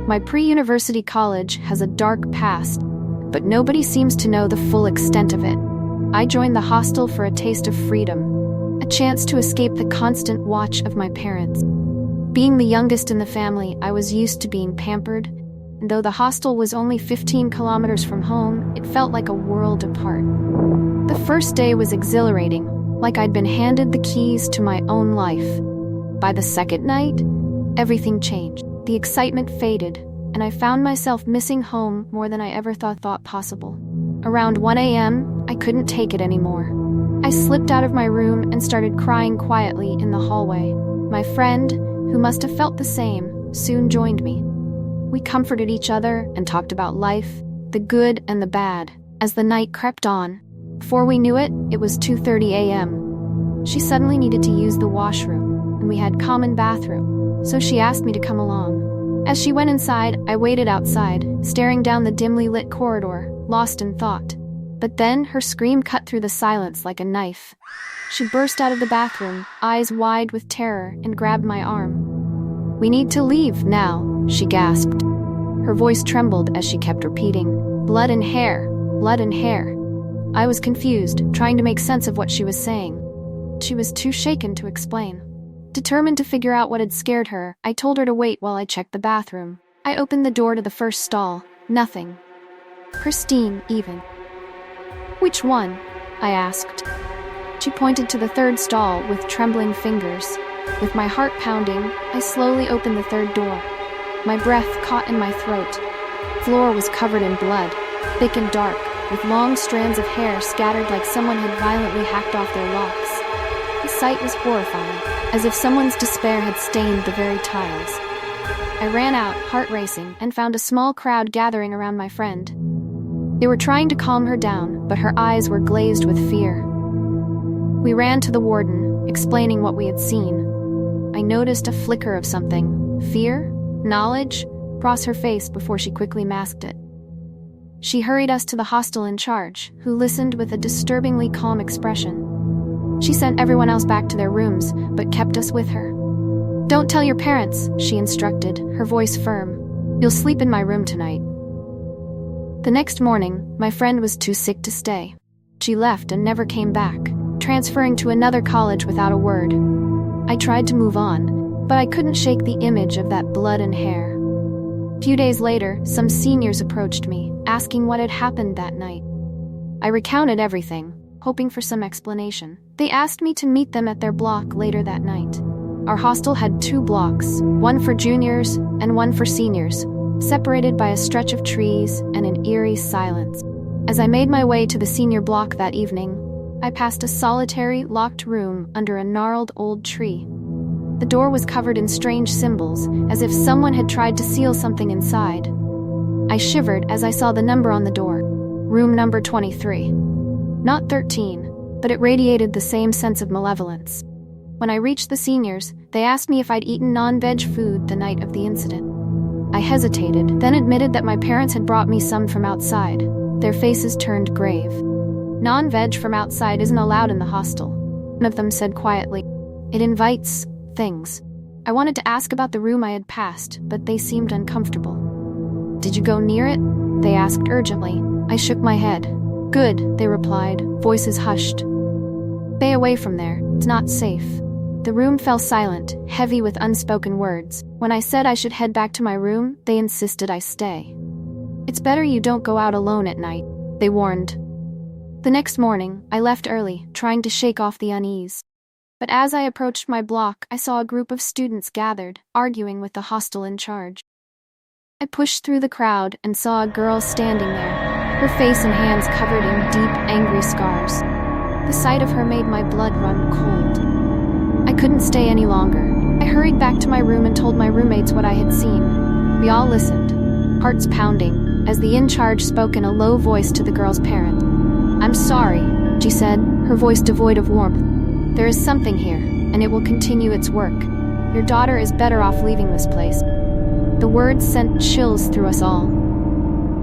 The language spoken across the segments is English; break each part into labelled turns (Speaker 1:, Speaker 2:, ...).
Speaker 1: My pre-university college has a dark past, but nobody seems to know the full extent of it. I joined the hostel for a taste of freedom, a chance to escape the constant watch of my parents. Being the youngest in the family, I was used to being pampered, and though the hostel was only 15 kilometers from home, it felt like a world apart. The first day was exhilarating, like I'd been handed the keys to my own life. By the second night, everything changed. The excitement faded, and I found myself missing home more than I ever thought possible. Around 1 a.m., I couldn't take it anymore. I slipped out of my room and started crying quietly in the hallway. My friend, who must have felt the same, soon joined me. We comforted each other and talked about life, the good and the bad, as the night crept on. Before we knew it, it was 2:30 a.m. She suddenly needed to use the washroom, and we had common bathroom, so she asked me to come along. As she went inside, I waited outside, staring down the dimly lit corridor, lost in thought. But then her scream cut through the silence like a knife. She burst out of the bathroom, eyes wide with terror, and grabbed my arm. "We need to leave now," she gasped. Her voice trembled as she kept repeating, "Blood and hair, blood and hair." I was confused, trying to make sense of what she was saying. She was too shaken to explain. Determined to figure out what had scared her, I told her to wait while I checked the bathroom. I opened the door to the first stall. Nothing. Pristine, even. "Which one?" I asked. She pointed to the third stall with trembling fingers. With my heart pounding, I slowly opened the third door. My breath caught in my throat. The floor was covered in blood, thick and dark, with long strands of hair scattered like someone had violently hacked off their locks. The sight was horrifying, as if someone's despair had stained the very tiles. I ran out, heart racing, and found a small crowd gathering around my friend. They were trying to calm her down, but her eyes were glazed with fear. We ran to the warden, explaining what we had seen. I noticed a flicker of something, fear, knowledge, across her face before she quickly masked it. She hurried us to the hostel in charge, who listened with a disturbingly calm expression. She sent everyone else back to their rooms, but kept us with her. "Don't tell your parents," she instructed, her voice firm. "You'll sleep in my room tonight." The next morning, my friend was too sick to stay. She left and never came back, transferring to another college without a word. I tried to move on, but I couldn't shake the image of that blood and hair. A few days later, some seniors approached me, asking what had happened that night. I recounted everything, hoping for some explanation. They asked me to meet them at their block later that night. Our hostel had 2 blocks, one for juniors and one for seniors, separated by a stretch of trees and an eerie silence. As I made my way to the senior block that evening, I passed a solitary, locked room under a gnarled old tree. The door was covered in strange symbols, as if someone had tried to seal something inside. I shivered as I saw the number on the door, room number 23. Not 13, but it radiated the same sense of malevolence. When I reached the seniors, they asked me if I'd eaten non-veg food the night of the incident. I hesitated, then admitted that my parents had brought me some from outside. Their faces turned grave. "Non-veg from outside isn't allowed in the hostel," one of them said quietly. "It invites things." I wanted to ask about the room I had passed, but they seemed uncomfortable. "Did you go near it?" they asked urgently. I shook my head. "Good," they replied, voices hushed. "Stay away from there. It's not safe." The room fell silent, heavy with unspoken words. When I said I should head back to my room, they insisted I stay. "It's better you don't go out alone at night," they warned. The next morning, I left early, trying to shake off the unease. But as I approached my block, I saw a group of students gathered, arguing with the hostel in charge. I pushed through the crowd and saw a girl standing there, her face and hands covered in deep, angry scars. The sight of her made my blood run cold. I couldn't stay any longer. I hurried back to my room and told my roommates what I had seen. We all listened, hearts pounding, as the in-charge spoke in a low voice to the girl's parent. "I'm sorry," she said, her voice devoid of warmth. "There is something here, and it will continue its work. Your daughter is better off leaving this place." The words sent chills through us all.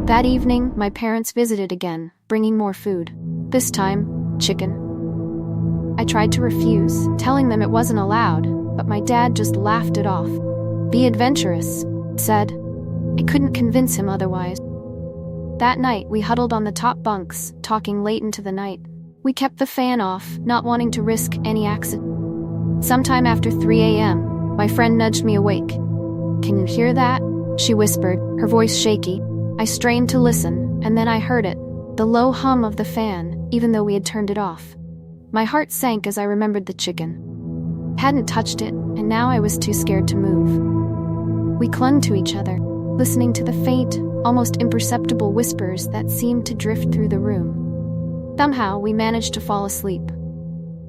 Speaker 1: That evening, my parents visited again, bringing more food. This time, chicken. I tried to refuse, telling them it wasn't allowed, but my dad just laughed it off. "Be adventurous," said. I couldn't convince him otherwise. That night, we huddled on the top bunks, talking late into the night. We kept the fan off, not wanting to risk any accident. Sometime after 3 a.m., my friend nudged me awake. "Can you hear that?" she whispered, her voice shaky. I strained to listen, and then I heard it, the low hum of the fan, even though we had turned it off. My heart sank as I remembered the chicken. Hadn't touched it, and now I was too scared to move. We clung to each other, listening to the faint, almost imperceptible whispers that seemed to drift through the room. Somehow, we managed to fall asleep.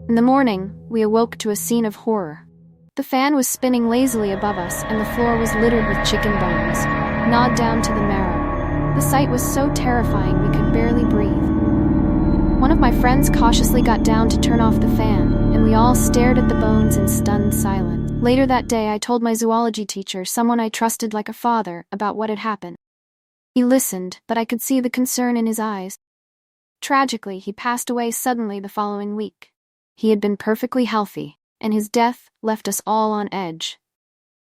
Speaker 1: In the morning, we awoke to a scene of horror. The fan was spinning lazily above us, and the floor was littered with chicken bones, gnawed down to the marrow. The sight was so terrifying we could barely breathe. One of my friends cautiously got down to turn off the fan, and we all stared at the bones in stunned silence. Later that day, I told my zoology teacher, someone I trusted like a father, about what had happened. He listened, but I could see the concern in his eyes. Tragically, he passed away suddenly the following week. He had been perfectly healthy, and his death left us all on edge.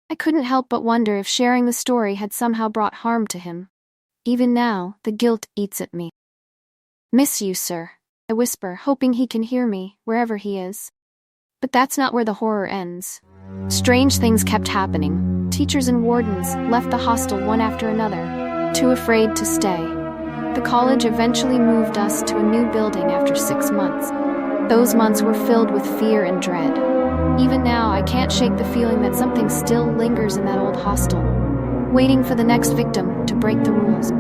Speaker 1: I couldn't help but wonder if sharing the story had somehow brought harm to him. Even now, the guilt eats at me. "Miss you, sir," I whisper, hoping he can hear me, wherever he is. But that's not where the horror ends. Strange things kept happening. Teachers and wardens left the hostel one after another, too afraid to stay. The college eventually moved us to a new building after 6 months. Those months were filled with fear and dread. Even now, I can't shake the feeling that something still lingers in that old hostel, waiting for the next victim to break the rules.